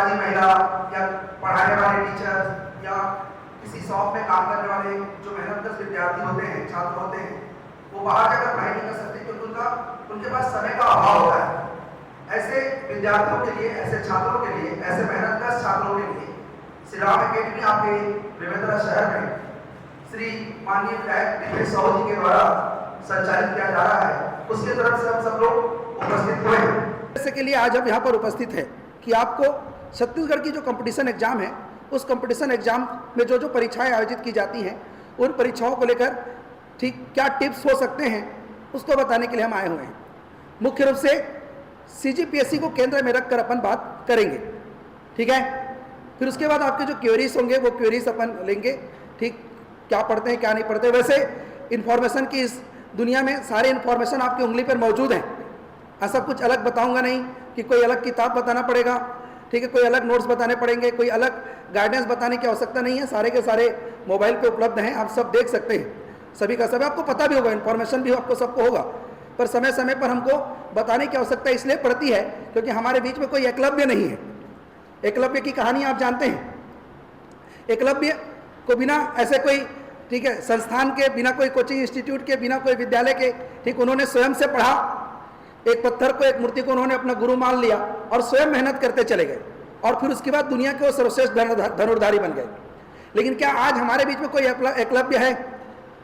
कामकाजी महिला या पढ़ाने वाले टीचर या किसी शॉप में काम करने वाले जो मेहनतकश विद्यार्थी होते हैं, छात्र होते हैं, वो बाहर जाकर पढ़ाई नहीं कर सकते क्योंकि उनके पास समय का अभाव होता है। ऐसे विद्यार्थियों के लिए, ऐसे छात्रों के लिए, ऐसे मेहनतकश छात्रों के लिए श्री राम अकेडमी आपके बेमेतरा शहर में श्री माननीय विधायक साहू जी के द्वारा संचालित किया जा रहा है, उसकी तरफ से हम सब लोग उपस्थित हुए हैं। ऐसे के लिए आज हम यहाँ पर उपस्थित है कि आपको छत्तीसगढ़ की जो कंपटीशन एग्जाम है, उस कंपटीशन एग्जाम में जो जो परीक्षाएं आयोजित की जाती हैं, उन परीक्षाओं को लेकर ठीक क्या टिप्स हो सकते हैं उसको बताने के लिए हम आए हुए हैं। मुख्य रूप से CGPSC को केंद्र में रखकर अपन बात करेंगे, ठीक है। फिर उसके बाद आपके जो क्वेरीज होंगे वो क्वेरीज अपन लेंगे, ठीक, क्या पढ़ते हैं क्या नहीं पढ़ते। वैसे इन्फॉर्मेशन की इस दुनिया में सारे इन्फॉर्मेशन आपकी उंगली पर मौजूद हैं, ऐसा कुछ अलग बताऊंगा नहीं कि कोई अलग किताब बताना पड़ेगा, ठीक है, कोई अलग नोट्स बताने पड़ेंगे, कोई अलग गाइडेंस बताने की आवश्यकता नहीं है। सारे के सारे मोबाइल पे उपलब्ध हैं, आप सब देख सकते हैं, सभी का सब आपको पता भी होगा, इन्फॉर्मेशन भी आपको सबको होगा, पर समय समय पर हमको बताने की आवश्यकता इसलिए पड़ती है क्योंकि हमारे बीच में कोई एकलव्य नहीं है। एकलव्य की कहानी आप जानते हैं, एकलव्य को बिना ऐसे कोई, ठीक है, संस्थान के बिना, कोई कोचिंग इंस्टीट्यूट के बिना, कोई विद्यालय के, ठीक, उन्होंने स्वयं से पढ़ा, एक पत्थर को, एक मूर्ति को उन्होंने अपना गुरु मान लिया और स्वयं मेहनत करते चले गए और फिर उसके बाद दुनिया के वो सर्वश्रेष्ठ धनुर्धारी बन गए। लेकिन क्या आज हमारे बीच में कोई एकलव्य है?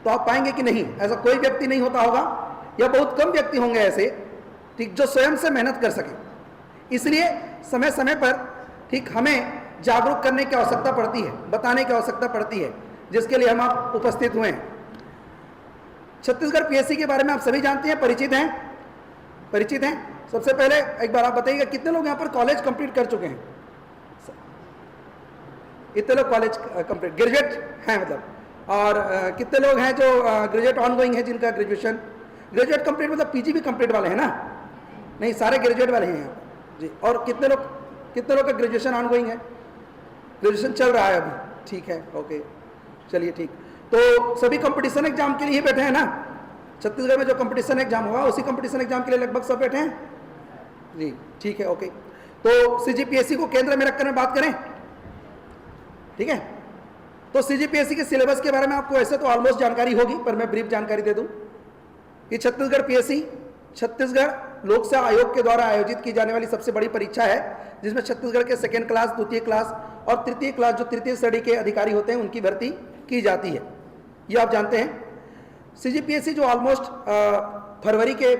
तो आप पाएंगे कि नहीं, ऐसा कोई व्यक्ति नहीं होता होगा या बहुत कम व्यक्ति होंगे ऐसे, ठीक, जो स्वयं से मेहनत कर सके। इसलिए समय समय पर, ठीक, हमें जागरूक करने की आवश्यकता पड़ती है, बताने की आवश्यकता पड़ती है, जिसके लिए हम आप उपस्थित हुए हैं। छत्तीसगढ़ PSC के बारे में आप सभी जानते हैं, परिचित हैं, परिचित हैं। सबसे पहले एक बार आप बताइएगा कितने लोग यहाँ पर कॉलेज कंप्लीट कर चुके हैं? इतने लोग कॉलेज कंप्लीट, ग्रेजुएट हैं मतलब, और कितने लोग हैं जो ग्रेजुएट ऑनगोइंग है, जिनका ग्रेजुएशन, ग्रेजुएट कंप्लीट मतलब PG भी कंप्लीट वाले हैं ना? नहीं, सारे ग्रेजुएट वाले हैं यहाँ पर जी। और कितने लोग का ग्रेजुएशन ऑनगोइंग है? ग्रेजुएशन चल रहा है अभी, ठीक है, ओके, चलिए ठीक। तो सभी कंपटीशन एग्जाम के लिए बैठे हैं ना? छत्तीसगढ़ में जो कंपटीशन एग्जाम होगा उसी कंपटीशन एग्जाम के लिए लगभग सब बैठे हैं जी, ठीक है, ओके। तो CGPSC को केंद्र में रखकर बात करें, ठीक है। तो CGPSC के सिलेबस के बारे में आपको ऐसे तो ऑलमोस्ट जानकारी होगी, पर मैं ब्रीफ जानकारी दे दूं कि छत्तीसगढ़ PSC छत्तीसगढ़ लोक सेवा आयोग के द्वारा आयोजित की जाने वाली सबसे बड़ी परीक्षा है, जिसमें छत्तीसगढ़ के सेकेंड क्लास, द्वितीय क्लास और तृतीय क्लास, जो तृतीय श्रेणी के अधिकारी होते हैं, उनकी भर्ती की जाती है, ये आप जानते हैं। CGPSC जो ऑलमोस्ट फरवरी के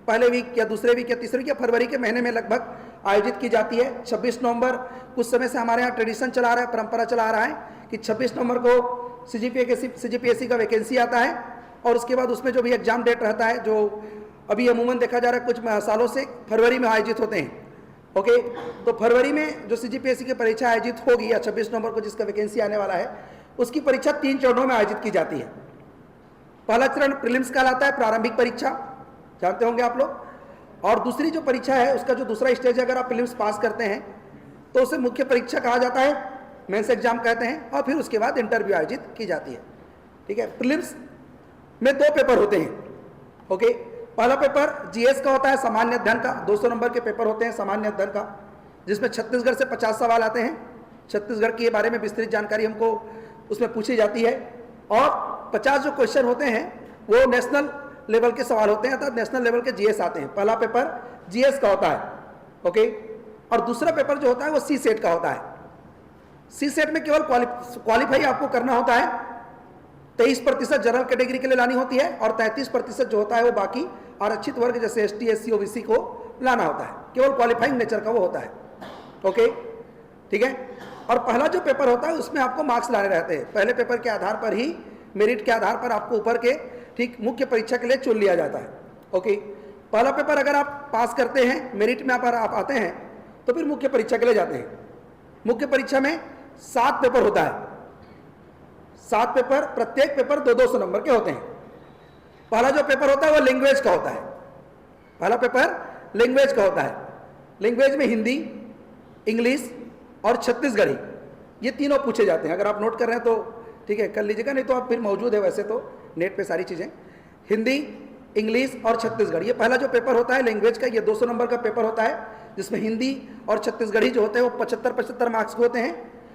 पहले वीक या दूसरे वीक या तीसरे वीक या फरवरी के महीने में लगभग आयोजित की जाती है। 26 नवंबर, कुछ समय से हमारे यहाँ ट्रेडिशन चला रहा है, परंपरा चला रहा है कि 26 नवंबर को CGPSC का वैकेंसी आता है और उसके बाद उसमें जो भी एग्जाम डेट रहता है, जो अभी अमूमन देखा जा रहा है कुछ सालों से फरवरी में आयोजित होते हैं, ओके। तो फरवरी में जो CGPSC की परीक्षा आयोजित होगी या 26 नवंबर को जिसका वैकेंसी आने वाला है, उसकी परीक्षा 3 चरणों में आयोजित की जाती है। पहला चरण प्रीलिम्स कहलाता है, प्रारंभिक परीक्षा, जानते होंगे आप लोग, और दूसरी जो परीक्षा है उसका जो दूसरा स्टेज है, अगर आप प्रीलिम्स पास करते हैं तो उसे मुख्य परीक्षा कहा जाता है, मेंस एग्जाम कहते हैं, और फिर उसके बाद इंटरव्यू आयोजित की जाती है, ठीक है। प्रीलिम्स में 2 पेपर होते हैं, ओके। पहला पेपर GS का होता है, सामान्य अध्ययन का, 200 नंबर के पेपर होते हैं सामान्य अध्ययन का, जिसमें छत्तीसगढ़ से 50 सवाल आते हैं, छत्तीसगढ़ के बारे में विस्तृत जानकारी हमको उसमें पूछी जाती है, और 50 जो क्वेश्चन होते हैं वो नेशनल लेवल के सवाल होते हैं, अर्थात नेशनल लेवल के GS आते हैं। पहला पेपर GS का होता है, ओके, और दूसरा पेपर जो होता है वो CSET का होता है। CSET में केवल क्वालिफाई आपको करना होता है, 23% जनरल कैटेगरी के लिए लानी होती है और 33% जो होता है वो बाकी आरक्षित वर्ग जैसे ST SC OBC को लाना होता है, केवल क्वालिफाइंग नेचर का वो होता है, ओके, ठीक है। और पहला जो पेपर होता है उसमें आपको मार्क्स लाने रहते हैं, पहले पेपर के आधार पर ही, मेरिट के आधार पर आपको ऊपर के, ठीक, मुख्य परीक्षा के लिए चुन लिया जाता है, ओके। पहला पेपर अगर आप पास करते हैं, मेरिट में आप आते हैं, तो फिर मुख्य परीक्षा के लिए जाते हैं। मुख्य परीक्षा में 7 पेपर होता है, 7 पेपर, प्रत्येक पेपर 200 नंबर के होते हैं। पहला जो पेपर होता है वो लैंग्वेज का होता है, पहला पेपर लैंग्वेज का होता है। लैंग्वेज में हिंदी, इंग्लिश और छत्तीसगढ़ी, ये तीनों पूछे जाते हैं। अगर आप नोट कर रहे हैं तो ठीक है, कर लीजिएगा, नहीं तो आप फिर मौजूद है वैसे तो नेट पे सारी चीज़ें। हिंदी, इंग्लिश और छत्तीसगढ़, ये पहला जो पेपर होता है लैंग्वेज का, ये 200 नंबर का पेपर होता है। जिसमें हिंदी और छत्तीसगढ़ी जो होते हैं वो 75-75 मार्क्स के होते हैं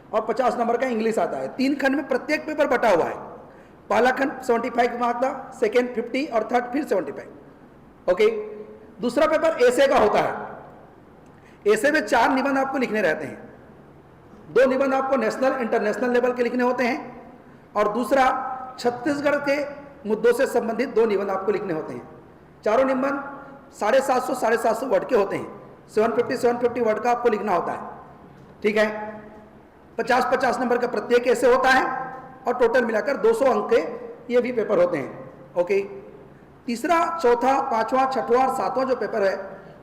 और 50 नंबर का इंग्लिश आता है। 3 खंड में प्रत्येक पेपर बटा हुआ है। पहला खंड 75 मार्क्स का, सेकेंड 50 और थर्ड फिर 75। ओके, दूसरा पेपर एसे का होता है। एसे में 4 निबंध आपको लिखने रहते हैं। 2 निबंध आपको नेशनल इंटरनेशनल लेवल के लिखने होते हैं और दूसरा छत्तीसगढ़ के मुद्दों से संबंधित 2 निबंध आपको लिखने होते हैं। चारों निबंध 750 वर्ड के होते हैं। 750 वर्ड का आपको लिखना होता है। ठीक है, 50-50 नंबर का प्रत्येक ऐसे होता है और टोटल मिलाकर 200 अंक के ये भी पेपर होते हैं। ओके, तीसरा, चौथा, पांचवा, छठवां और सातवां जो पेपर है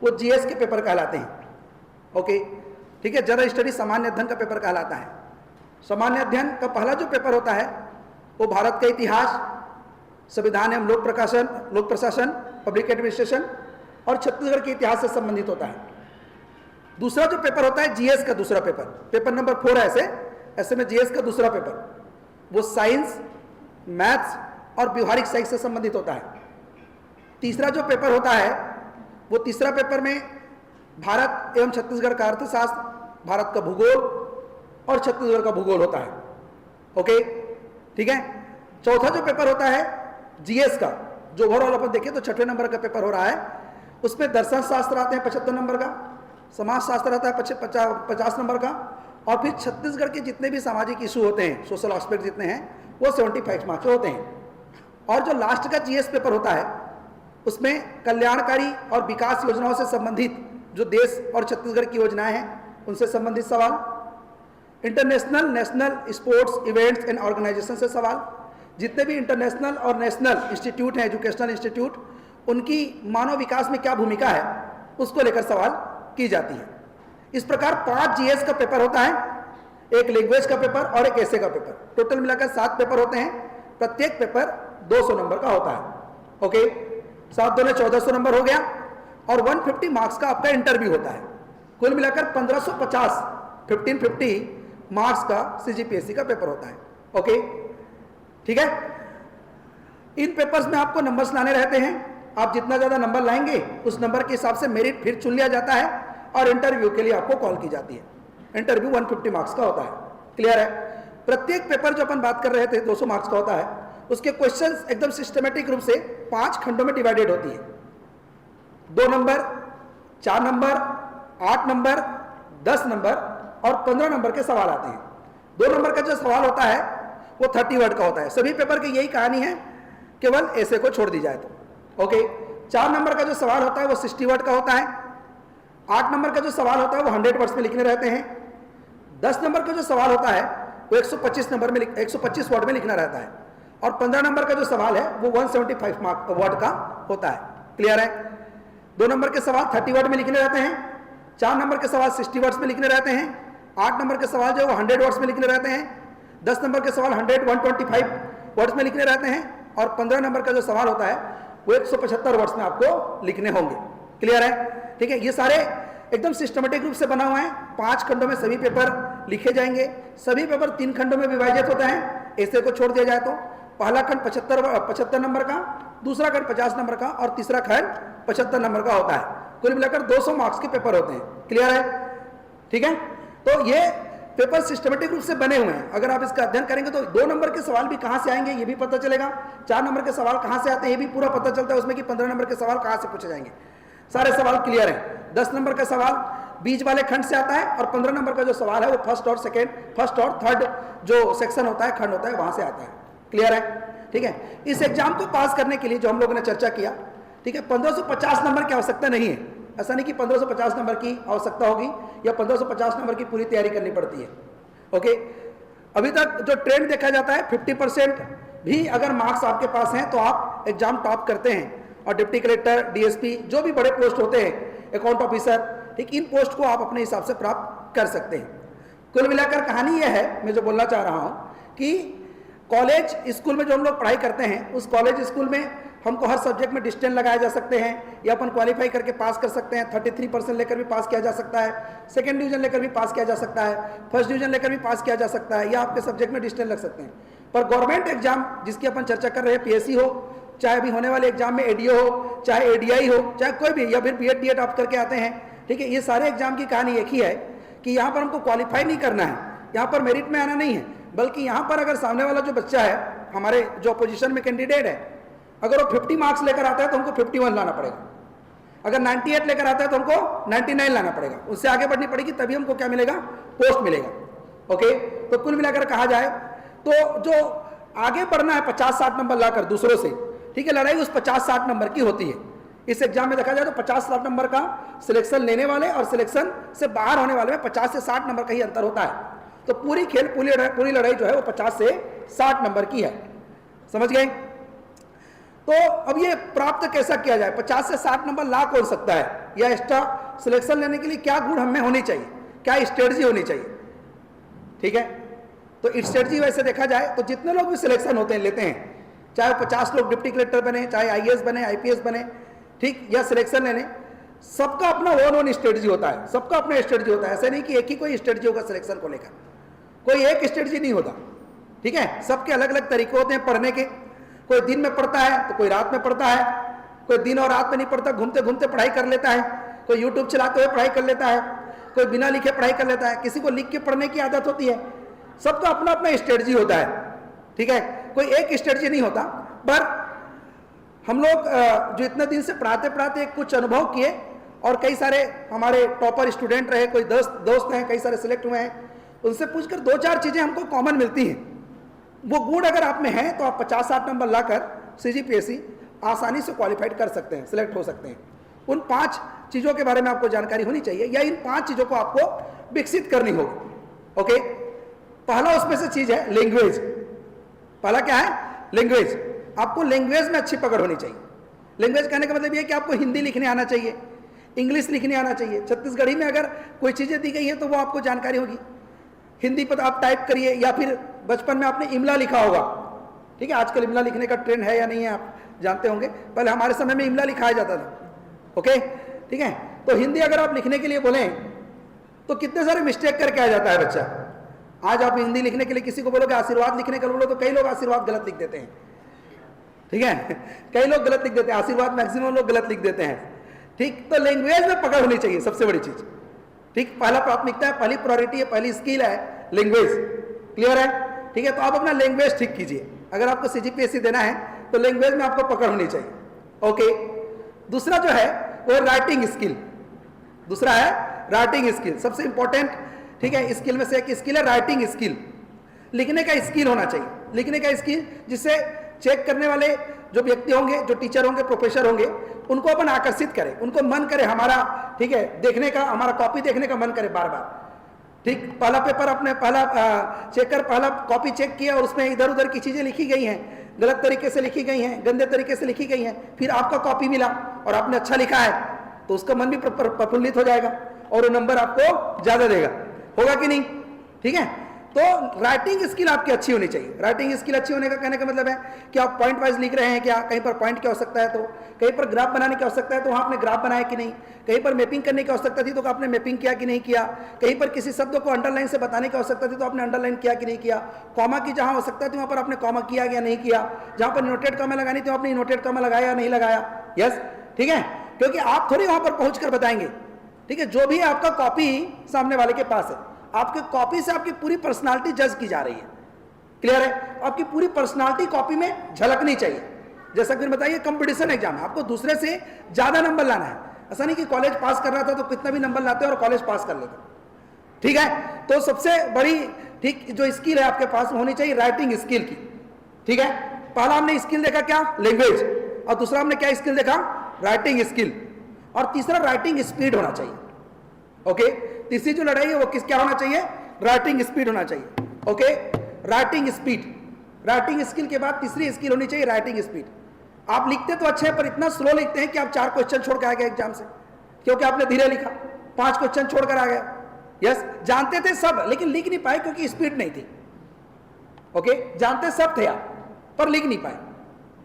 वो जीएस के पेपर कहलाते हैं। ओके, ठीक है, जनरल स्टडी सामान्य अध्ययन का पेपर कहलाता है। सामान्य अध्ययन का पहला जो पेपर होता है वो भारत का इतिहास, संविधान एवं लोक प्रशासन, पब्लिक एडमिनिस्ट्रेशन और छत्तीसगढ़ के इतिहास से संबंधित होता है। दूसरा जो पेपर होता है जीएस का दूसरा पेपर, पेपर नंबर 4 है ऐसे में जीएस का दूसरा पेपर वो साइंस, मैथ्स और व्यवहारिक साइंस से संबंधित होता है। तीसरा जो पेपर होता है वो तीसरा पेपर में भारत एवं छत्तीसगढ़ का अर्थशास्त्र, भारत का भूगोल और छत्तीसगढ़ का भूगोल होता है। ओके, ठीक है। चौथा जो पेपर होता है जीएस का, जो ओवरऑल अपन देखें तो 6वें नंबर का पेपर हो रहा है, उसमें दर्शन शास्त्र आते हैं 75 नंबर का, समाज शास्त्र आता है 50 नंबर का और फिर छत्तीसगढ़ के जितने भी सामाजिक इशू होते हैं, सोशल एस्पेक्ट जितने हैं वो 75 मार्क्स होते हैं। और जो लास्ट का जीएस पेपर होता है उसमें कल्याणकारी और विकास योजनाओं से संबंधित जो देश और छत्तीसगढ़ की योजनाएं हैं उनसे संबंधित सवाल, international national sports events and organization से सवाल, जितने भी इंटरनेशनल और नेशनल इंस्टीट्यूट हैं, एजुकेशनल इंस्टीट्यूट, उनकी मानव विकास में क्या भूमिका है उसको लेकर सवाल की जाती है। इस प्रकार 5 जीएस का पेपर होता है, एक लैंग्वेज का पेपर और एक ऐसे का पेपर, टोटल मिलाकर 7 पेपर होते हैं। प्रत्येक पेपर 200 नंबर का होता है। ओके, 7 दूने 1400 नंबर हो गया और 150 मार्क्स का आपका इंटरव्यू होता है। कुल मिलाकर 1550 1550 मार्क्स का सीजीपीएससी का पेपर होता है। ओके, ठीक है। इन पेपर्स में आपको नंबर्स लाने रहते हैं। आप जितना ज्यादा नंबर लाएंगे उस नंबर के हिसाब से मेरिट फिर चुन लिया जाता है और इंटरव्यू के लिए आपको कॉल की जाती है। इंटरव्यू 150 मार्क्स का होता है। क्लियर है। प्रत्येक पेपर जो अपन बात कर रहे थे 200 मार्क्स का होता है, उसके क्वेश्चंस एकदम सिस्टमेटिक रूप से 5 खंडों में डिवाइडेड होती है। 2 नंबर, 4 नंबर, 8 नंबर, 10 नंबर और 15 नंबर के सवाल आते हैं। 2 नंबर का जो सवाल होता है वो 30 वर्ड का होता है। सभी पेपर की यही कहानी है, केवल ऐसे को छोड़ दी जाए तो। ओके, 4 नंबर का जो सवाल होता है वो 60 वर्ड का होता है। 8 नंबर का जो सवाल होता है वो 100 वर्ड्स में लिखने रहते हैं। 10 नंबर का जो सवाल होता है वो 125 वर्ड में लिखना रहता है और 15 नंबर का जो सवाल है वो 175 वर्ड का होता है। क्लियर है। 2 नंबर के सवाल 30 वर्ड में लिखने रहते हैं। 4 नंबर के सवाल 60 वर्ड्स में लिखने रहते हैं। 8 नंबर के सवाल जो है वो 100 वर्ड्स में लिखने रहते हैं। 10 नंबर के सवाल 125 वर्ड्स में लिखने रहते हैं और 15 नंबर का जो सवाल होता है वो 175 वर्ड्स में आपको लिखने होंगे। क्लियर है। ठीक है, ये सारे एकदम सिस्टमेटिक रूप से बना हुआ है। 5 खंडों में सभी पेपर लिखे जाएंगे। सभी पेपर 3 खंडों में विभाजित होते हैं। ऐसे को छोड़ दिया जाए तो पहला खंड 75 नंबर का, दूसरा खंड 50 नंबर का और तीसरा खंड 75 नंबर का होता है। कुल मिलाकर 200 मार्क्स के पेपर होते हैं। क्लियर है। ठीक है, तो ये पेपर सिस्टमेटिक रूप से बने हुए हैं। अगर आप इसका अध्ययन करेंगे तो 2 नंबर के सवाल भी कहां से आएंगे ये भी पता चलेगा। 4 नंबर के सवाल कहां से आते हैं ये भी पूरा पता चलता है उसमें कि 15 नंबर के सवाल कहां से पूछे जाएंगे। सारे सवाल क्लियर हैं। 10 नंबर का सवाल बीच वाले खंड से आता है और 15 नंबर का जो सवाल है वो फर्स्ट और थर्ड जो सेक्शन होता है, खंड होता है, वहां से आता है। क्लियर है। ठीक है, इस एग्जाम को पास करने के लिए जो हम लोगों ने चर्चा किया, ठीक है, 1550 नंबर की आवश्यकता नहीं है। ऐसा नहीं कि 1550 नंबर की आवश्यकता होगी या 1550 नंबर की पूरी तैयारी करनी पड़ती है। ओके, अभी तक जो ट्रेंड देखा जाता है 50% भी अगर मार्क्स आपके पास हैं तो आप एग्जाम टॉप करते हैं और डिप्टी कलेक्टर, डीएसपी, जो भी बड़े पोस्ट होते हैं, अकाउंट ऑफिसर, ठीक, इन पोस्ट को आप अपने हिसाब से प्राप्त कर सकते हैं। कुल मिलाकर कहानी यह है, मैं जो बोलना चाह रहा हूं कि कॉलेज स्कूल में जो हम लोग पढ़ाई करते हैं उस कॉलेज स्कूल में हमको हर सब्जेक्ट में डिस्टेंस लगाया जा सकते हैं या अपन क्वालिफाई करके पास कर सकते हैं। 33% लेकर भी पास किया जा सकता है, सेकंड डिवीजन लेकर भी पास किया जा सकता है, फर्स्ट डिवीजन लेकर भी पास किया जा सकता है, या आपके सब्जेक्ट में डिस्टेंस लग सकते हैं। पर गवर्नमेंट एग्जाम जिसकी अपन चर्चा कर रहे हैं, पीएससी हो, चाहे अभी होने वाले एग्जाम में एडीओ हो, चाहे एडीआई हो, चाहे कोई भी, या फिर बीएड डीएड आप करके आते हैं, ठीक है, ये सारे एग्जाम की कहानी एक ही है कि यहाँ पर हमको क्वालिफाई नहीं करना है, यहाँ पर मेरिट में आना नहीं है, बल्कि यहाँ पर अगर सामने वाला जो बच्चा है, हमारे जो अपोजिशन में कैंडिडेट है, अगर वो 50 मार्क्स लेकर आता है तो हमको 51 लाना पड़ेगा, अगर 98 लेकर आता है तो हमको 99 लाना पड़ेगा, उससे आगे बढ़नी पड़ेगी, तभी हमको क्या मिलेगा, पोस्ट मिलेगा। ओके, तो कुल मिलाकर कहा जाए तो जो आगे बढ़ना है 50-60 नंबर लाकर दूसरों से, ठीक है, लड़ाई उस 50-60 नंबर की होती है। इस एग्जाम में देखा जाए तो 50-60 नंबर का सिलेक्शन लेने वाले और सिलेक्शन से बाहर होने वाले में 50 से 60 नंबर का ही अंतर होता है। तो पूरी खेल पूरी लड़ाई जो है वो 50 से 60 नंबर की है, समझ गए। तो अब ये प्राप्त कैसा किया जाए, 50 से 60 नंबर ला कौन सकता है, या एक्स्ट्रा सिलेक्शन लेने के लिए क्या गुण हमें होनी चाहिए, क्या स्ट्रेटजी होनी चाहिए, ठीक है। तो स्ट्रेटजी वैसे देखा जाए तो जितने लोग भी सिलेक्शन होते हैं लेते हैं, चाहे 50 लोग डिप्टी कलेक्टर बने, चाहे आईएएस बने, आईपीएस बने, ठीक, या सिलेक्शन लेने, सबका अपना ओन स्ट्रेटजी होता है, सबका अपना स्ट्रेटजी होता है। ऐसा नहीं कि एक ही कोई स्ट्रेटजी होगा सिलेक्शन को लेकर, कोई एक स्ट्रेटजी नहीं होता, ठीक है। सबके अलग अलग तरीके होते हैं पढ़ने के, कोई दिन में पढ़ता है तो कोई रात में पढ़ता है, कोई दिन और रात में नहीं पढ़ता, घूमते घूमते पढ़ाई कर लेता है, कोई यूट्यूब चलाते हुए पढ़ाई कर लेता है, कोई बिना लिखे पढ़ाई कर लेता है, किसी को लिख के पढ़ने की आदत होती है, सबका अपना अपना स्ट्रेटजी होता है, ठीक है, कोई एक स्ट्रेटजी नहीं होता। पर हम लोग जो इतने दिन से पढ़ाते पढ़ाते कुछ अनुभव किए और कई सारे हमारे टॉपर स्टूडेंट रहे, कोई दोस्त हैं, कई सारे सिलेक्ट हुए हैं, उनसे पूछकर 2-4 चीज़ें हमको कॉमन मिलती हैं। वो गुण अगर आप में है तो आप 50-60 नंबर लाकर सीजीपीएससी आसानी से क्वालिफाइड कर सकते हैं, सिलेक्ट हो सकते हैं। उन 5 चीज़ों के बारे में आपको जानकारी होनी चाहिए, या इन 5 चीज़ों को आपको विकसित करनी होगी। ओके, पहला उसमें से चीज़ है लैंग्वेज। पहला क्या है, लैंग्वेज। आपको लैंग्वेज में अच्छी पकड़ होनी चाहिए। लैंग्वेज कहने का मतलब ये है कि आपको हिंदी लिखने आना चाहिए, इंग्लिश लिखने आना चाहिए। छत्तीसगढ़ी में अगर कोई चीज़ें दी गई है तो वो आपको जानकारी होगी। हिंदी पर आप टाइप करिए, या फिर बचपन में आपने इमला लिखा होगा, ठीक है, आजकल इमला लिखने का ट्रेंड है या नहीं है आप जानते होंगे, पहले हमारे समय में इमला लिखाया जाता था। ओके, ठीक है, तो हिंदी अगर आप लिखने के लिए बोलें तो कितने सारे मिस्टेक करके आ जाता है बच्चा। आज आप हिंदी लिखने के लिए किसी को बोलोगे आशीर्वाद लिखने के लिए बोलो तो कई लोग आशीर्वाद गलत लिख देते हैं, ठीक है, कई लोग गलत लिख देते हैं, आशीर्वाद मैक्सिमम लोग गलत लिख देते हैं, ठीक। तो लैंग्वेज में पकड़ होनी चाहिए, सबसे बड़ी चीज, ठीक। पहला प्राथमिकता है, पहली प्रायोरिटी है, पहली स्किल है लैंग्वेज। क्लियर है, ठीक है। तो आप अपना लैंग्वेज ठीक कीजिए। अगर आपको सीजीपीएससी देना है तो लैंग्वेज में आपको पकड़ होनी चाहिए। ओके, दूसरा जो है वो राइटिंग स्किल। दूसरा है राइटिंग स्किल, सबसे इंपॉर्टेंट, ठीक है, स्किल में से एक स्किल है राइटिंग स्किल। लिखने का स्किल होना चाहिए, लिखने का स्किल, जिससे चेक करने वाले जो व्यक्ति होंगे, जो टीचर होंगे, प्रोफेसर होंगे, उनको अपन आकर्षित करें, उनको मन करे हमारा, ठीक है, देखने का, हमारा कॉपी देखने का मन करे बार बार, ठीक। पहला पेपर अपने पहला कॉपी चेक किया और उसमें इधर उधर की चीजें लिखी गई हैं, गलत तरीके से लिखी गई हैं, गंदे तरीके से लिखी गई हैं, फिर आपका कॉपी मिला और आपने अच्छा लिखा है तो उसका मन भी प्रफुल्लित हो जाएगा और वो नंबर आपको ज्यादा देगा, होगा कि नहीं, ठीक है। तो राइटिंग स्किल आपकी अच्छी होनी चाहिए। राइटिंग स्किल अच्छी होने का कहने का मतलब है कि आप पॉइंट वाइज लिख रहे हैं क्या, कहीं पर पॉइंट की आवश्यकता है तो, कहीं पर ग्राफ बनाने की आवश्यकता है तो वहाँ आपने ग्राफ बनाया कि नहीं, कहीं पर मैपिंग करने की आवश्यकता थी तो आपने मैपिंग किया कि नहीं किया, कहीं पर किसी शब्द को अंडरलाइन से बताने की आवश्यकता थी तो आपने अंडरलाइन किया कि नहीं किया, कॉमा की जहाँ आवश्यकता थी वहाँ पर आपने कॉमा किया या नहीं किया, जहाँ पर नोटेड कॉमा लगानी थी आपने नोटेड कॉमा लगाया या नहीं लगाया। यस, ठीक है, क्योंकि आप थोड़ी वहाँ पर पहुँच कर बताएंगे, ठीक है। जो भी आपका कॉपी सामने वाले के पास है, आपके कॉपी से आपकी पूरी पर्सनालिटी जज की जा रही है। क्लियर है, आपकी पूरी पर्सनालिटी कॉपी में झलकनी चाहिए। जैसा कि बताइए कंपटीशन एग्जाम है, आपको दूसरे से ज्यादा नंबर लाना है। ऐसा नहीं कि कॉलेज पास कर रहा था तो कितना भी नंबर लाते और कॉलेज पास कर लेते, ठीक है। तो सबसे बड़ी, ठीक, जो स्किल है आपके पास होनी चाहिए राइटिंग स्किल की, ठीक है। पहला हमने स्किल देखा क्या, लैंग्वेज, और दूसरा हमने क्या स्किल देखा, राइटिंग स्किल, और तीसरा राइटिंग स्पीड होना चाहिए। ओके, तीसरी जो लड़ाई है वो क्या होना चाहिए, राइटिंग स्पीड होना चाहिए। Okay, writing speed, writing skill के बाद तीसरी स्किल होनी चाहिए राइटिंग स्पीड। आप लिखते तो अच्छे हैं पर इतना स्लो लिखते हैं कि आप 4 क्वेश्चन छोड़ के आ गए एग्जाम से, क्योंकि आपने धीरे लिखा, 5 क्वेश्चन छोड़कर आ गए। यस, जानते थे सब लेकिन लिख नहीं पाए क्योंकि स्पीड नहीं थी। ओके, जानते सब थे आप पर लिख नहीं पाए,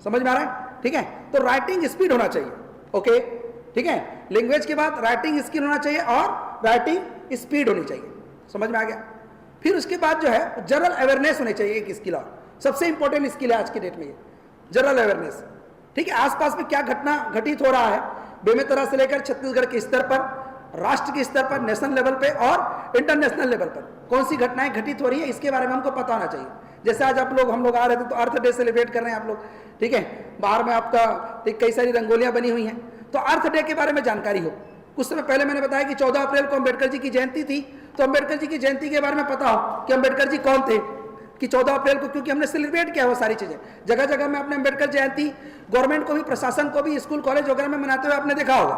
समझ में आ रहा है, ठीक है। तो राइटिंग स्पीड होना चाहिए। ओके, ठीक है, लैंग्वेज के बाद राइटिंग स्किल होना चाहिए और राइटिंग स्पीड होनी चाहिए, समझ में आ गया। फिर उसके बाद जो है जनरल अवेयरनेस होनी चाहिए, एक स्किल और सबसे इंपॉर्टेंट स्किल है आज की डेट में, ये जनरल अवेयरनेस, ठीक है। आसपास में क्या घटना घटित हो रहा है बेमेतरा से लेकर छत्तीसगढ़ के स्तर पर, राष्ट्र के स्तर पर, नेशनल लेवल पे और इंटरनेशनल लेवल पर कौन सी घटनाएं घटित हो रही है, इसके बारे में हमको पता होना चाहिए। जैसे आज हम लोग आ रहे थे तो अर्थ डे सेलिब्रेट कर रहे हैं आप लोग, ठीक है, बाहर में आपका कई सारी रंगोलियां बनी हुई हैं, तो अर्थ डे के बारे में जानकारी हो। कुछ समय पहले मैंने बताया कि 14 अप्रैल को अंबेडकर जी की जयंती थी, तो अंबेडकर जी की जयंती के बारे में पता हो कि अंबेडकर जी कौन थे, कि 14 अप्रैल को क्योंकि हमने सेलिब्रेट किया वो सारी चीजें। जगह जगह में अपने अंबेडकर जयंती गवर्नमेंट को भी, प्रशासन को भी, स्कूल कॉलेज वगैरह में मनाते हुए आपने देखा होगा।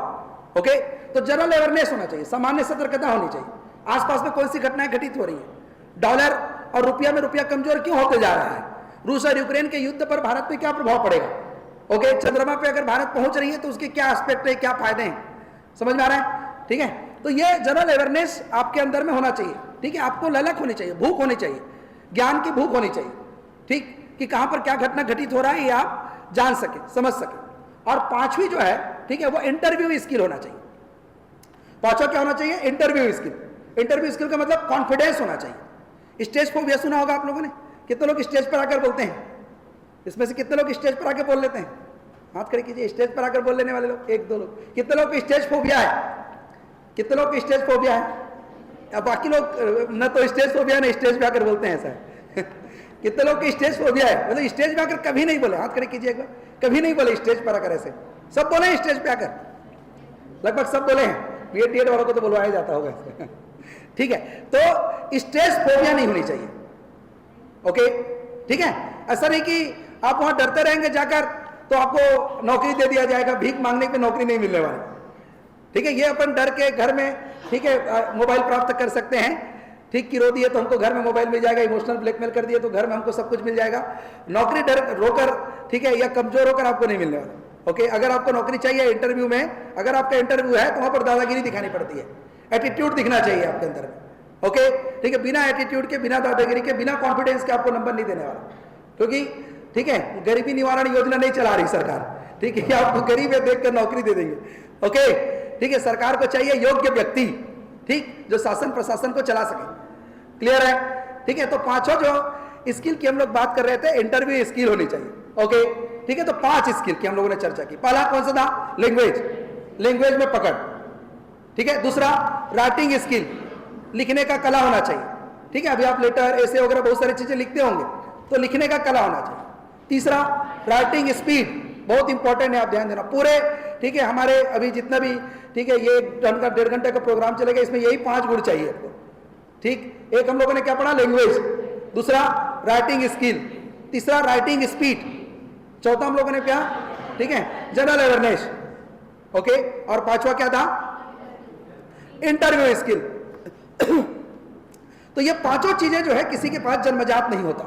ओके, तो जनरल अवेयरनेस होना चाहिए, सामान्य सतर्कता होनी चाहिए। आसपास में कौन सी घटनाएं घटित हो रही है, डॉलर और रुपया में रुपया कमजोर क्यों होते जा रहा है, रूस और यूक्रेन के युद्ध पर भारत पे क्या प्रभाव पड़ेगा, ओके, चंद्रमा पे अगर भारत पहुंच रही है तो उसके क्या एस्पेक्ट है, क्या फायदे हैं, समझ में आ रहा है, ठीक है। तो ये जनरल अवेयरनेस आपके अंदर में होना चाहिए, ठीक है। आपको ललक होनी चाहिए, भूख होनी चाहिए, ज्ञान की भूख होनी चाहिए, ठीक, कि कहां पर क्या घटना घटित हो रहा है ये आप जान सके, समझ सके। और पांचवी जो है, ठीक है, वो इंटरव्यू स्किल होना चाहिए। पांचवा क्या होना चाहिए, इंटरव्यू स्किल। इंटरव्यू स्किल का मतलब कॉन्फिडेंस होना चाहिए। स्टेज फोबिया सुना होगा आप लोगों ने, कितने लोग स्टेज पर आकर बोलते हैं, इसमें से कितने लोग स्टेज पर आकर बोल लेते हैं, हाथ खड़े कीजिए। स्टेज पर आकर बोल लेने वाले लोग, एक दो लोग। कितने लोग स्टेज फोबिया है, कितने लोग स्टेज फोबिया है, अब बाकी लोग न तो स्टेज फोबिया है, न स्टेज पे आकर बोलते हैं, ऐसा है। कितने लोग की स्टेज फोबिया है, मतलब स्टेज पे आकर कभी नहीं बोले, हाथ खड़े कीजिए एक बार, कभी नहीं बोले स्टेज पर आकर, ऐसे सब बोले हैं स्टेज पे आकर, लगभग सब बोले हैं, बीएड वालों को तो बुलवाया जाता होगा। ठीक है, तो स्टेज फोबिया नहीं होनी चाहिए, ओके, ठीक है। ऐसा नहीं कि आप वहां डरते रहेंगे जाकर तो आपको नौकरी दे दिया जाएगा, भीख मांगने पे नौकरी नहीं मिलने वाली, ठीक है। ये अपन डर के घर में, ठीक है, मोबाइल प्राप्त कर सकते हैं, ठीक, कि रो दिए तो हमको घर में मोबाइल मिल जाएगा, इमोशनल ब्लैकमेल कर दिए तो घर में हमको सब कुछ मिल जाएगा। नौकरी डर रोकर, ठीक है, या कमजोर होकर आपको नहीं मिलने वाला, ओके। अगर आपको नौकरी चाहिए इंटरव्यू में, अगर आपका इंटरव्यू है तो वहां पर दादागिरी दिखानी पड़ती है, एटीट्यूड दिखना चाहिए आपके अंदर में, ओके, ठीक है। बिना एटीट्यूड के, बिना दादागिरी के, बिना कॉन्फिडेंस के आपको नंबर नहीं देने वाला, क्योंकि, ठीक है, गरीबी निवारण योजना नहीं चला रही सरकार, ठीक है, आपको गरीब है देखकर नौकरी दे देंगे, ओके, ठीक है। सरकार को चाहिए योग्य व्यक्ति, ठीक, जो शासन प्रशासन को चला सके, क्लियर है, ठीक है। तो पांचों जो स्किल की हम लोग बात कर रहे थे, इंटरव्यू स्किल होनी चाहिए, ओके, ठीक है। तो 5 स्किल की हम लोगों ने चर्चा की। पहला कौन सा था, लैंग्वेज, लैंग्वेज में पकड़, ठीक है। दूसरा राइटिंग स्किल, लिखने का कला होना चाहिए, ठीक है। अभी आप लेटर, ऐसे वगैरह बहुत सारी चीजें लिखते होंगे, तो लिखने का कला होना चाहिए। तीसरा राइटिंग स्पीड, बहुत इंपॉर्टेंट है, आप ध्यान देना पूरे, ठीक है। हमारे अभी जितना भी, ठीक है, ये 1.5 घंटे का प्रोग्राम चलेगा, इसमें यही 5 गुण चाहिए आपको, ठीक। एक हम लोगों ने क्या पढ़ा, लैंग्वेज, दूसरा राइटिंग स्किल, तीसरा राइटिंग स्पीड, चौथा हम लोगों ने क्या, ठीक है, जनरल अवेयरनेस, ओके, और पांचवा क्या था, इंटरव्यू स्किल। तो ये पांचों चीजें जो है किसी के पास जन्मजात नहीं होता,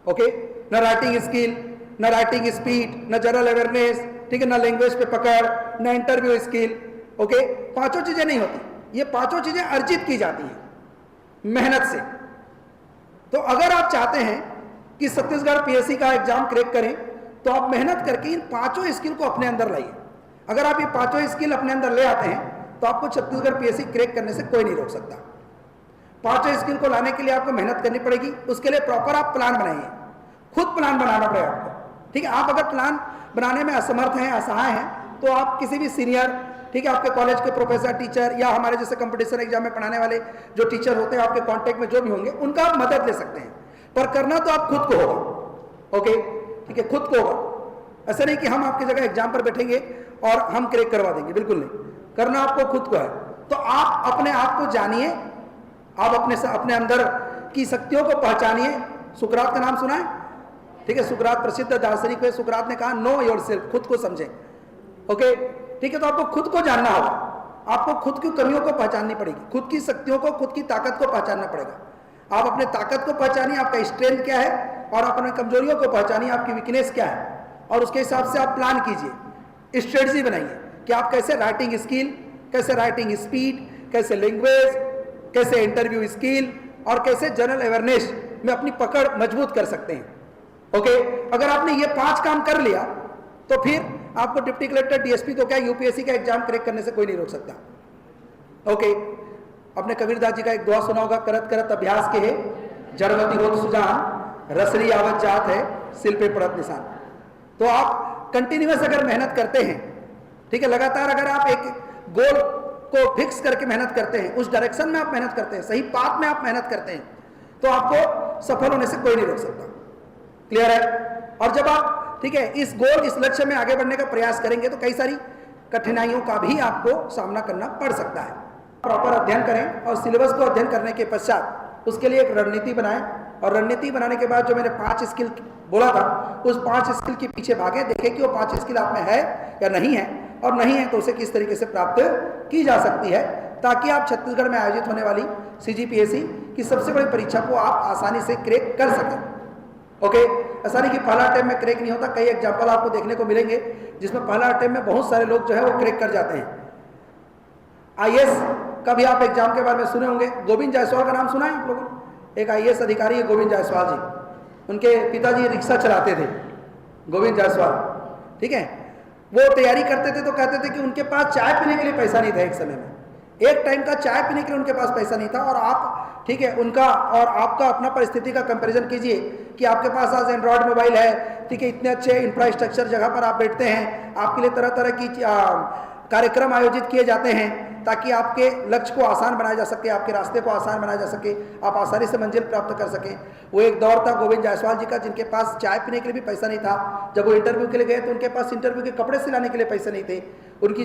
ओके, न राइटिंग स्किल, न राइटिंग स्पीड, न जनरल अवेयरनेस, ठीक है, न लैंग्वेज पे पकड़, न इंटरव्यू स्किल, ओके, पांचों चीजें नहीं होती। ये पांचों चीजें अर्जित की जाती हैं मेहनत से। तो अगर आप चाहते हैं कि छत्तीसगढ़ पीएससी का एग्जाम क्रैक करें, तो आप मेहनत करके इन पांचों स्किल को अपने अंदर लाइए। अगर आप ये पांचों स्किल अपने अंदर ले आते हैं तो आपको छत्तीसगढ़ पीएससी क्रैक करने से कोई नहीं रोक सकता। पांचों स्किल को लाने के लिए आपको मेहनत करनी पड़ेगी, उसके लिए प्रॉपर आप प्लान बनाइए, खुद प्लान बनाना पड़ेगा आपको, ठीक है। आप अगर प्लान बनाने में असमर्थ हैं, असहाय हैं, तो आप किसी भी सीनियर, ठीक है, आपके कॉलेज के प्रोफेसर, टीचर, या हमारे जैसे कंपटीशन एग्जाम में पढ़ाने वाले जो टीचर होते हैं आपके कांटेक्ट में जो भी होंगे, उनका आप मदद ले सकते हैं, पर करना तो आप खुद को होगा, ओके, ठीक है, खुद को होगा। ऐसा नहीं कि हम आपकी जगह एग्जाम पर बैठेंगे और हम क्रैक करवा देंगे, बिल्कुल नहीं, करना आपको खुद को है। तो आप अपने आप को जानिए, आप अपने अंदर की शक्तियों को पहचानिए। सुकरात का नाम सुना है, ठीक है, सुकरात प्रसिद्ध दार्शनिक है। सुकरात ने कहा नो योरसेल्फ, खुद को समझे, ओके, ठीक है। तो आपको खुद को जानना होगा, आपको खुद की कमियों को पहचाननी पड़ेगी, खुद की शक्तियों को, खुद की ताकत को पहचानना पड़ेगा। आप अपने ताकत को पहचानिए, आपका स्ट्रेंथ क्या है, और अपने कमजोरियों को पहचानिए, आपकी वीकनेस क्या है, और उसके हिसाब से आप प्लान कीजिए, स्ट्रेटजी बनाइए कि आप कैसे राइटिंग स्किल, कैसे राइटिंग स्पीड, कैसे लैंग्वेज, कैसे इंटरव्यू स्किल, और कैसे जनरल अवेयरनेस में अपनी पकड़ मजबूत कर सकते हैं, ओके। अगर आपने ये 5 काम कर लिया तो फिर आपको डिप्टी कलेक्टर, डीएसपी तो क्या, यूपीएससी का एग्जाम क्रैक करने से कोई नहीं रोक सकता, ओके। अपने कबीरदास जी का एक दुआ सुना होगा, करत करत अभ्यास के है जड़मति होत सुजान, रसरी आवत जात है सिल पे पड़त निशान। तो आप कंटिन्यूअस अगर मेहनत करते हैं, ठीक है, लगातार अगर आप एक गोल को फिक्स करके मेहनत करते हैं, उस डायरेक्शन में आप मेहनत करते हैं, सही पाथ में आप मेहनत करते हैं, तो आपको सफल होने से कोई नहीं रोक सकता। क्लियर है? और जब आप, ठीक है, इस गोल, इस लक्ष्य में आगे बढ़ने का प्रयास करेंगे तो कई सारी कठिनाइयों का भी आपको सामना करना पड़ सकता है। प्रॉपर अध्ययन करें और सिलेबस को अध्ययन करने के पश्चात उसके लिए एक रणनीति बनाएं, और रणनीति बनाने के बाद जो मैंने 5 स्किल बोला था, उस 5 स्किल के पीछे भागे, देखें कि वो 5 स्किल आप में है या नहीं है, और नहीं है तो उसे किस तरीके से प्राप्त की जा सकती है, ताकि आप छत्तीसगढ़ में आयोजित होने वाली CGPSC की सबसे बड़ी परीक्षा को आप आसानी से क्रैक कर सकें। ओके, ऐसा नहीं कि पहला अटेम्प्ट में क्रैक नहीं होता, कई एग्जाम्पल आपको देखने को मिलेंगे जिसमें पहला अटेम्प्ट में बहुत सारे लोग जो है वो क्रैक कर जाते हैं। IAS का भी आप एग्जाम के बारे में सुने होंगे, गोविंद जायसवाल का नाम सुना है आप लोगों ने? एक IAS अधिकारी है गोविंद जायसवाल जी, उनके पिताजी रिक्शा चलाते थे, गोविंद जायसवाल, ठीक है। वो तैयारी करते थे तो कहते थे कि उनके पास चाय पीने के लिए पैसा नहीं था, एक समय में एक टाइम का चाय पीने के लिए उनके पास पैसा नहीं था। और आप, ठीक है, उनका और आपका अपना परिस्थिति का कंपैरिजन कीजिए कि आपके पास आज एंड्रॉयड मोबाइल है, ठीक है, इतने अच्छे इंफ्रास्ट्रक्चर जगह पर आप बैठते हैं, आपके लिए तरह तरह की कार्यक्रम आयोजित किए जाते हैं ताकि आपके लक्ष्य को आसान बनाया जा सके, आपके रास्ते को आसान बनाया जा सके, आप आसानी से मंजिल प्राप्त कर सकें। वो एक दौर था गोविंद जायसवाल जी का जिनके पास चाय पीने के लिए भी पैसा नहीं था। जब वो इंटरव्यू के लिए गए तो उनके पास इंटरव्यू के कपड़े सिलाने के लिए पैसे नहीं थे। उनकी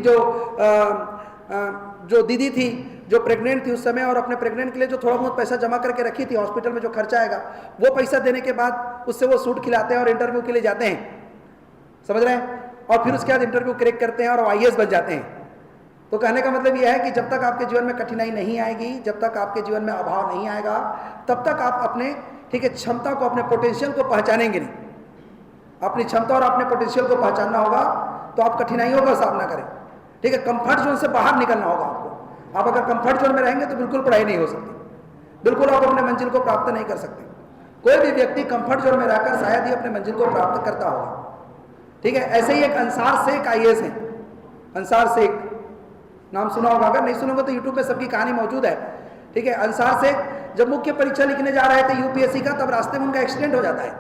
जो दीदी थी, जो प्रेग्नेंट थी उस समय, और अपने प्रेग्नेंट के लिए जो थोड़ा बहुत पैसा जमा करके रखी थी, हॉस्पिटल में जो खर्चा आएगा वो पैसा देने के बाद उससे वो सूट खिलाते हैं और इंटरव्यू के लिए जाते हैं, समझ रहे हैं, और फिर उसके बाद इंटरव्यू क्रैक करते हैं और IAS बन जाते हैं। तो कहने का मतलब यह है कि जब तक आपके जीवन में कठिनाई नहीं आएगी, जब तक आपके जीवन में अभाव नहीं आएगा, तब तक आप अपने, ठीक है, क्षमता को, अपने पोटेंशियल को पहचानेंगे नहीं। अपनी क्षमता और अपने पोटेंशियल को पहचानना होगा तो आप कठिनाइयों का सामना करें, ठीक है। कंफर्ट जोन से बाहर निकलना होगा आपको। आप अगर कंफर्ट जोन में रहेंगे तो बिल्कुल पढ़ाई नहीं हो सकती, बिल्कुल आप अपने मंजिल को प्राप्त नहीं कर सकते। कोई भी व्यक्ति कंफर्ट जोन में रहकर शायद ही अपने मंजिल को प्राप्त करता होगा, ठीक है। ऐसे ही एक अंसार शेख IAS है, अंसार शेख, नाम सुना होगा, अगर नहीं सुनोगे तो यूट्यूब पे सबकी कहानी मौजूद है, ठीक है। अंसार शेख जब मुख्य परीक्षा लिखने जा रहे थे UPSC का, तब रास्ते में उनका एक्सीडेंट हो जाता है,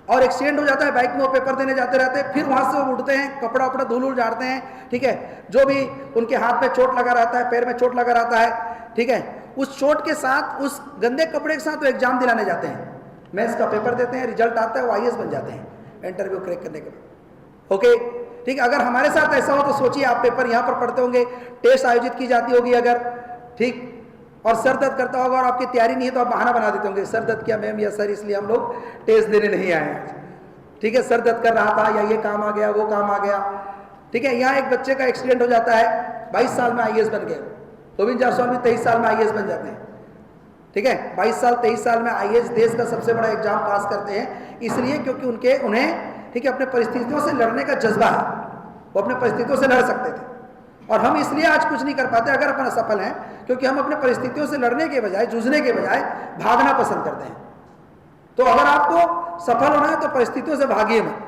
और एक्सीडेंट हो जाता है, बाइक में वो पेपर देने जाते रहते हैं, फिर वहां से वो उठते हैं, कपड़ा वपड़ा धूल झाड़ते हैं, ठीक है, जो भी उनके हाथ में चोट लगा रहता है, पैर में चोट लगा रहता है, ठीक है, उस चोट के साथ, उस गंदे कपड़े के साथ वो एग्जाम दिलाने जाते हैं, मैथ्स का पेपर देते हैं, रिजल्ट आता है, वो IAS बन जाते हैं इंटरव्यू क्रैक करने के बाद। ओके, ठीक, अगर हमारे साथ ऐसा हो तो सोचिए, आप पेपर यहाँ पर पढ़ते होंगे, टेस्ट आयोजित की जाती होगी अगर, ठीक, और सर दर्द करता होगा और आपकी तैयारी नहीं है तो आप बहाना बना देते होंगे, सर दर्द किया मैम या सर इसलिए हम लोग टेस्ट देने नहीं आए आज, ठीक है, सर दर्द कर रहा था या ये काम आ गया, वो काम आ गया, ठीक है। यहाँ एक बच्चे का एक्सीडेंट हो जाता है, 22 साल में IAS बन गए। गोविंद जायसवाल भी 23 साल में IAS बन जाते हैं, ठीक है। 22 साल 23 साल में IAS देश का सबसे बड़ा एग्जाम पास करते हैं, इसलिए क्योंकि उन्हें, ठीक है, अपने परिस्थितियों से लड़ने का जज्बा है, वो अपने परिस्थितियों से लड़ सकते थे। और हम इसलिए आज कुछ नहीं कर पाते अगर अपन असफल हैं, क्योंकि हम अपने परिस्थितियों से लड़ने के बजाय, जूझने के बजाय भागना पसंद करते हैं। तो अगर आपको सफल होना है तो परिस्थितियों से भागिए मत,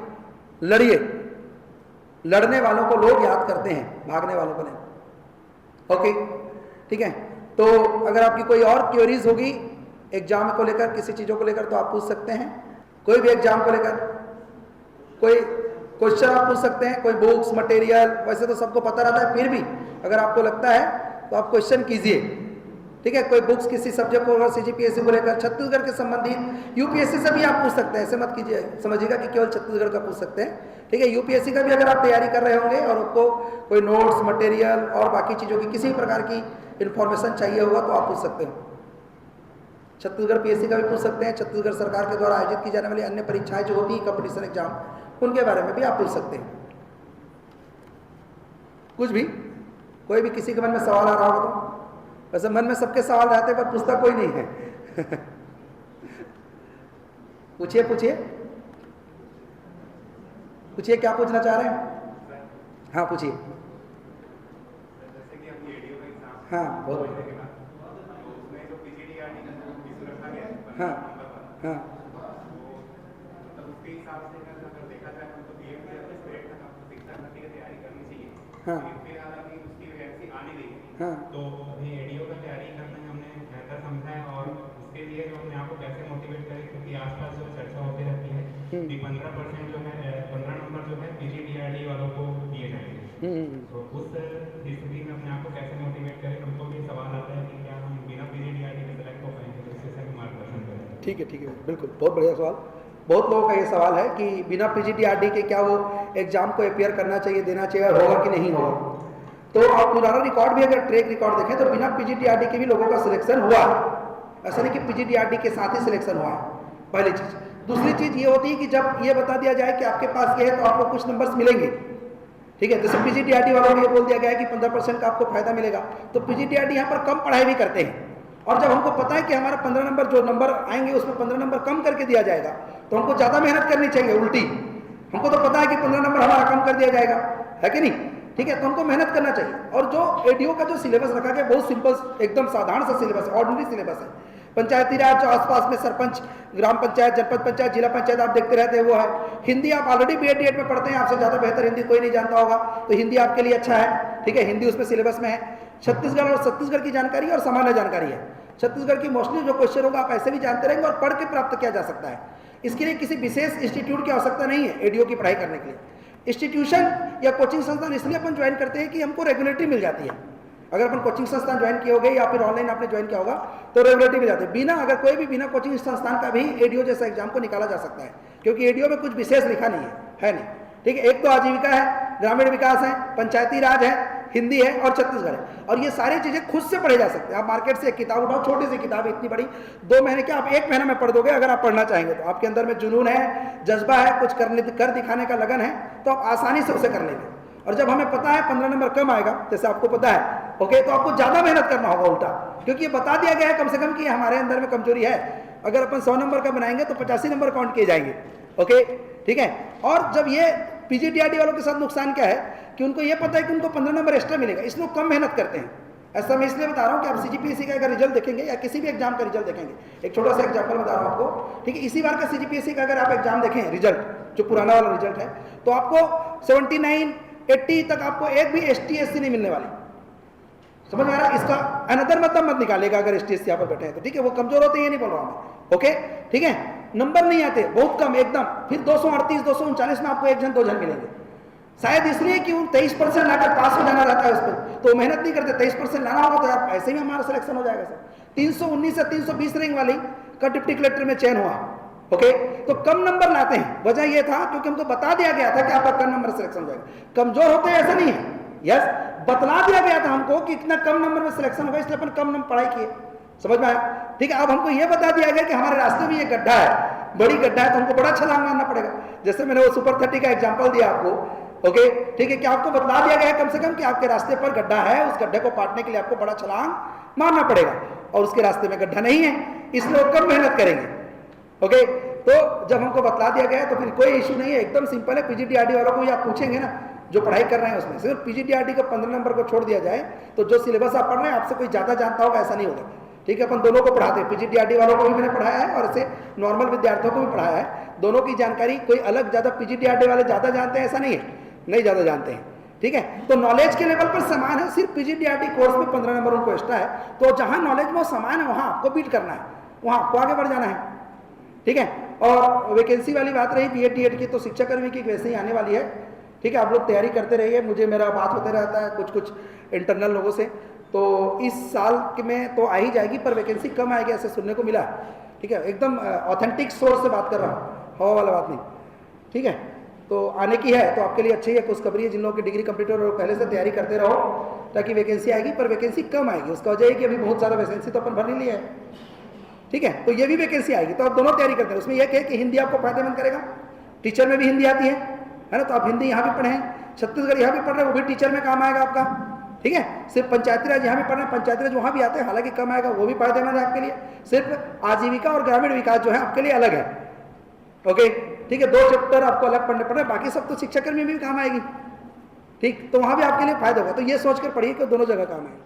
लड़िए। लड़ने वालों को लोग याद करते हैं, भागने वालों को नहीं। ओके, ठीक है। तो अगर आपकी कोई और क्वेरीज होगी एग्जाम को लेकर, किसी चीज़ों को लेकर, तो आप पूछ सकते हैं। कोई भी एग्जाम को लेकर कोई क्वेश्चन आप पूछ सकते हैं, कोई बुक्स मटेरियल, वैसे तो सबको पता रहता है, फिर भी अगर आपको लगता है तो आप क्वेश्चन कीजिए, ठीक है। कोई बुक्स किसी सब्जेक्ट को अगर CGPSC को लेकर, छत्तीसगढ़ के संबंधित UPSC से भी आप पूछ सकते हैं, ऐसे मत कीजिए, समझिएगा कि केवल छत्तीसगढ़ का पूछ सकते हैं, ठीक है। UPSC का भी अगर आप तैयारी कर रहे होंगे और आपको कोई नोट्स मटेरियल और बाकी चीज़ों की किसी प्रकार की इन्फॉर्मेशन चाहिए होगा तो आप पूछ सकते हैं। छत्तीसगढ़ PSC का भी पूछ सकते हैं। छत्तीसगढ़ सरकार के द्वारा आयोजित की जाने वाली अन्य परीक्षाएं जो होती हैं, कंपटीशन एग्जाम, उनके बारे में भी आप पूछ सकते हैं। कुछ भी, कोई भी किसी के मन में सवाल आ रहा होगा तो, वैसे मन में सबके सवाल रहते हैं पर पूछता कोई नहीं है। पूछिए पूछिए पूछिए, क्या पूछना चाह रहे हैं? हाँ पूछिए। हाँ बहुत, हाँ हाँ, हाँ हाँ, तो अभी एडीओ का तैयारी करना हमने बेहतर समझा है, और उसके लिए जो अपने आप को कैसे मोटिवेट करें, क्योंकि आसपास जो चर्चा होती रहती है कि 15% जो है, 15 नंबर जो है PGDRD वालों को दिए जाएंगे। तो उस स्थिति में अपने आप को कैसे मोटिवेट करें? हमको भी सवाल आता है कि क्या हम बिना पीजीडीआरडी के सेलेक्ट हो पाएंगे, तो इससे भी मार्गदर्शन करें। ठीक है, बिल्कुल, बहुत बढ़िया सवाल। बहुत लोगों का ये सवाल है कि बिना पीजीडीआरडी के क्या वो एग्जाम को अपियर करना चाहिए, देना चाहिए, और होगा कि नहीं होगा। तो आप पुराना रिकॉर्ड भी अगर ट्रैक रिकॉर्ड देखें तो बिना पीजीडीआरडी के भी लोगों का सिलेक्शन हुआ। ऐसा नहीं कि पीजीडीआरडी के साथ ही सिलेक्शन हुआ है, पहली चीज़। दूसरी चीज़ ये होती है कि जब ये बता दिया जाए कि आपके पास ये है तो आपको कुछ नंबर्स मिलेंगे, ठीक है। जैसे पीजीडीआरडी वालों को ये बोल दिया गया है कि 15% का आपको फायदा मिलेगा, तो पीजीडीआरडी यहाँ पर कम पढ़ाई भी करते हैं, और जब हमको पता है कि हमारा 15 नंबर जो नंबर आएंगे उसमें 15 नंबर कम करके दिया जाएगा, तो हमको ज़्यादा मेहनत करनी चाहिए। उल्टी हमको तो पता है कि 15 नंबर हमारा कम कर दिया जाएगा, है कि नहीं, ठीक है। तो हमको मेहनत करना चाहिए। और जो एडीओ का जो सिलेबस रखा गया बहुत सिंपल, एकदम साधारण सा सिलेबस, ऑर्डिनरी सिलेबस है। पंचायती राज जो आसपास में सरपंच, ग्राम पंचायत, जनपद पंचायत, जिला पंचायत आप देखते रहते हैं वो है। हिंदी आप ऑलरेडी बीएड में पढ़ते हैं, आपसे ज़्यादा बेहतर हिंदी कोई नहीं जानता होगा, तो हिंदी आपके लिए अच्छा है, ठीक है। हिंदी उसमें सिलेबस में है। छत्तीसगढ़ और छत्तीसगढ़ की जानकारी और सामान्य जानकारी है। छत्तीसगढ़ की मोस्टली जो क्वेश्चन होगा आप ऐसे भी जानते रहेंगे और पढ़ के प्राप्त किया जा सकता है। इसके लिए किसी विशेष इंस्टीट्यूट की आवश्यकता नहीं है एडीओ की पढ़ाई करने के लिए। इंस्टीट्यूशन या कोचिंग संस्थान इसलिए अपन ज्वाइन करते हैं कि हमको रेगुलेटरी मिल जाती है। अगर अपन कोचिंग संस्थान ज्वाइन किए होगे या फिर ऑनलाइन आपने ज्वाइन किया होगा तो रेगुलेटरी मिल जाती है। बिना अगर कोई भी बिना कोचिंग संस्थान का भी एडीओ जैसा एग्जाम को निकाला जा सकता है, क्योंकि एडीओ में कुछ विशेष लिखा नहीं है नहीं, ठीक है। एक तो आजीविका है, ग्रामीण विकास है, पंचायती राज है, हिंदी है और छत्तीसगढ़ है, और ये सारी चीज़ें खुद से पढ़े जा सकते हैं। आप मार्केट से एक किताब उठाओ, छोटी सी किताब, इतनी बड़ी, 2 महीने क्या आप 1 महीना में पढ़ दोगे अगर आप पढ़ना चाहेंगे तो। आपके अंदर में जुनून है, जज्बा है, कुछ कर दिखाने का लगन है, तो आप आसानी से उसे कर लेंगे। और जब हमें पता है 15 नंबर कम आएगा, जैसे आपको पता है, ओके, तो आपको ज़्यादा मेहनत करना होगा उल्टा, क्योंकि ये बता दिया गया है कम से कम कि हमारे अंदर में कमजोरी है। अगर अपन 100 नंबर का बनाएंगे तो 85 नंबर काउंट किए जाएंगे, ओके, ठीक है। और जब ये पीजीडीआरडी वालों के साथ नुकसान क्या है कि उनको ये पता है कि उनको 15 नंबर एक्स्ट्रा मिलेगा, इसलिए कम मेहनत करते हैं। ऐसा मैं इसलिए बता रहा हूँ कि आप सीजीपीएससी का अगर रिजल्ट देखेंगे या किसी भी एग्जाम का रिजल्ट देखेंगे, एक छोटा सा एग्जाम्पल बता रहा हूँ आपको, ठीक है। इसी बार का सीजीपीएससी का अगर आप एग्जाम देखें रिजल्ट, जो पुराना वाला रिजल्ट है, तो आपको 79, 80 तक आपको एक भी एसटी एससी नहीं मिलने वाली। समझ में आ रहा है? इसका अनदर मतलब मत निकालेगा अगर एसटी एससी यहाँ पर बैठे हैं तो, ठीक है। वो कमजोर होते हैं ये नहीं बोल रहा हूँ मैं, ओके, ठीक है। नंबर नहीं आते, बहुत कम एकदम, फिर 238, 239 में आपको 1 जन 2 जन मिलेंगे, शायद इसलिए कि वो 23% लाकर पास हो जाना रहता है उस पर, तो मेहनत नहीं करते। 23% लाना होगा तो आप ऐसे ही हमारा सिलेक्शन हो जाएगा सर। 319 से 320 रैंक वाली का डिप्टी कलेक्टर में चयन हुआ, ओके, तो कम नंबर लाते हैं। वजह यह था क्योंकि हमको बता दिया गया था कि आपका कम नंबर सिलेक्शन हो जाएगा। कमजोर होते हैं ऐसा नहीं है, यस, बतला दिया गया था हमको कि इतना कम नंबर में सिलेक्शन होगा, इसलिए अपन कम नंबर पढ़ाई किए। समझ में आया, ठीक है। अब हमको यह बता दिया गया कि हमारे रास्ते में ये गड्ढा है, बड़ी गड्ढा है, तो हमको बड़ा छलांग मारना पड़ेगा। जैसे मैंने वो सुपर 30 का एग्जाम्पल दिया आपको, ओके, ठीक है, कि आपको बता दिया गया है कम से कम कि आपके रास्ते पर गड्ढा है, उस गड्ढे को पाटने के लिए आपको बड़ा छलांग मारना पड़ेगा, और उसके रास्ते में गड्ढा नहीं है, इसलिए वो कम मेहनत करेंगे, ओके। तो जब हमको बतला दिया गया तो फिर कोई इशू नहीं है, एकदम सिंपल है। पीजीडीआरडी वालों को आप पूछेंगे ना जो पढ़ाई कर रहे हैं उसमें, सिर्फ पीजीडीआरडी का 15 नंबर को छोड़ दिया जाए तो जो सिलेबस आप पढ़ रहे हैं आपसे कोई ज़्यादा जानता होगा ऐसा नहीं होगा, ठीक है। अपन दोनों को पढ़ाते हैं, पीजीडीआरडी वालों को भी मैंने पढ़ाया है और ऐसे नॉर्मल विद्यार्थियों को भी पढ़ाया है। दोनों की जानकारी कोई अलग ज़्यादा पीजीडीआरडी वाले ज़्यादा जानते हैं ऐसा नहीं है, नहीं ज़्यादा जानते हैं, ठीक है। तो नॉलेज के लेवल पर समान है, सिर्फ पीजीडीआरडी कोर्स में 15 नंबर उनको एक्स्ट्रा है। तो जहाँ नॉलेज में समान है वहाँ आपको बीट करना है, वहाँ आपको आगे बढ़ जाना है, ठीक है। और वैकेंसी वाली बात रही बीएड टीएड की, तो शिक्षाकर्मी की वैसे ही आने वाली है, ठीक है। आप लोग तैयारी करते रहिए, मुझे मेरा बात होते रहता है कुछ इंटरनल लोगों से, तो इस साल में तो आ ही जाएगी, पर वैकेंसी कम आएगी ऐसे सुनने को मिला, ठीक है। एकदम ऑथेंटिक सोर्स से बात कर रहा हूँ, हवा वाला बात नहीं, ठीक है। तो आने की है तो आपके लिए अच्छी है, खुशखबरी है। जिन लोगों की डिग्री कंप्लीट हो रही है पहले से तैयारी करते रहो, ताकि वैकेंसी आएगी, पर वैकेंसी कम आएगी। उसका वजह है कि अभी बहुत ज़्यादा वैकेंसी तो अपन भर नहीं लिया है, ठीक है। तो ये भी वैकेंसी आएगी, तो आप दोनों तैयारी करते हैं। उसमें यह है कि हिंदी आपको फायदेमंद करेगा, टीचर में भी हिंदी आती है ना, तो आप हिंदी यहाँ भी पढ़े हैं, छत्तीसगढ़ यहाँ भी पढ़ रहे हैं, वो भी टीचर में काम आएगा आपका, ठीक है। सिर्फ पंचायती राज यहाँ भी पढ़ रहे हैं, पंचायती राज वहाँ भी आते हैं, हालांकि कम आएगा, वो भी फायदेमंद है आपके लिए। सिर्फ आजीविका और ग्रामीण विकास जो है आपके लिए अलग है, ओके, ठीक है। 2 चैप्टर आपको अलग पढ़ने पड़ रहे हैं, बाकी सब तो शिक्षाकर्मी में भी काम आएगी, ठीक। तो वहाँ भी आपके लिए फायदा होगा। तो ये सोच कर पढ़िए कि दोनों जगह काम आएगी।